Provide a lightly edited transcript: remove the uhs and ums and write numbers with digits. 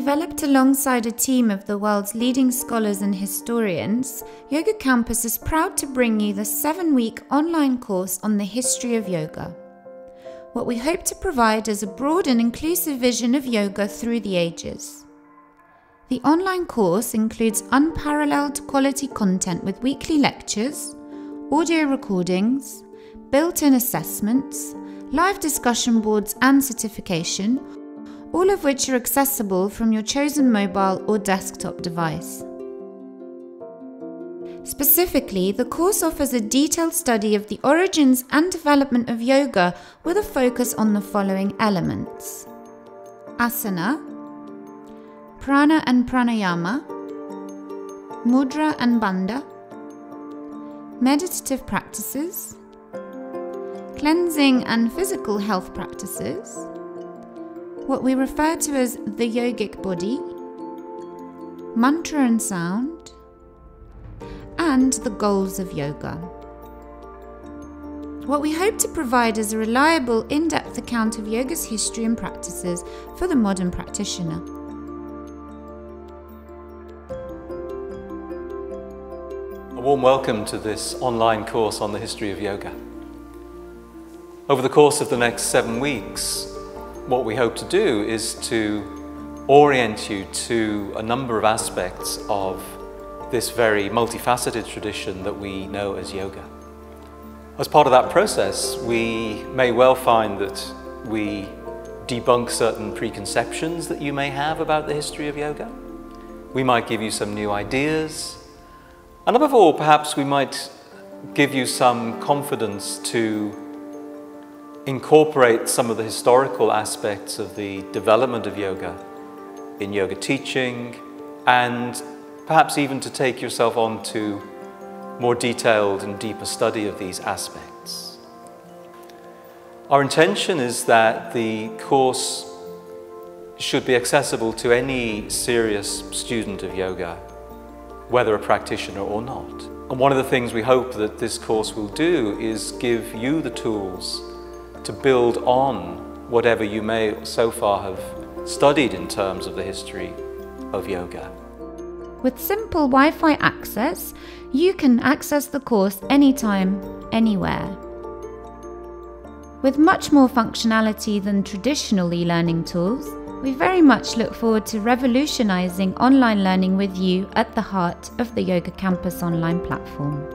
Developed alongside a team of the world's leading scholars and historians, Yoga Campus is proud to bring you the 7-week online course on the history of yoga. What we hope to provide is a broad and inclusive vision of yoga through the ages. The online course includes unparalleled quality content with weekly lectures, audio recordings, built-in assessments, live discussion boards and certification, all of which are accessible from your chosen mobile or desktop device. Specifically, the course offers a detailed study of the origins and development of yoga with a focus on the following elements: asana, prana and pranayama, mudra and bandha, meditative practices, cleansing and physical health practices, what we refer to as the yogic body, mantra and sound, and the goals of yoga. What we hope to provide is a reliable, in-depth account of yoga's history and practices for the modern practitioner. A warm welcome to this online course on the history of yoga. Over the course of the next 7 weeks, what we hope to do is to orient you to a number of aspects of this very multifaceted tradition that we know as yoga. As part of that process, we may well find that we debunk certain preconceptions that you may have about the history of yoga. We might give you some new ideas. And above all, perhaps we might give you some confidence to incorporate some of the historical aspects of the development of yoga in yoga teaching, and perhaps even to take yourself on to more detailed and deeper study of these aspects. Our intention is that the course should be accessible to any serious student of yoga, whether a practitioner or not. And one of the things we hope that this course will do is give you the tools to build on whatever you may so far have studied in terms of the history of yoga. With simple Wi-Fi access, you can access the course anytime, anywhere. With much more functionality than traditional e-learning tools, we very much look forward to revolutionizing online learning with you at the heart of the Yoga Campus online platform.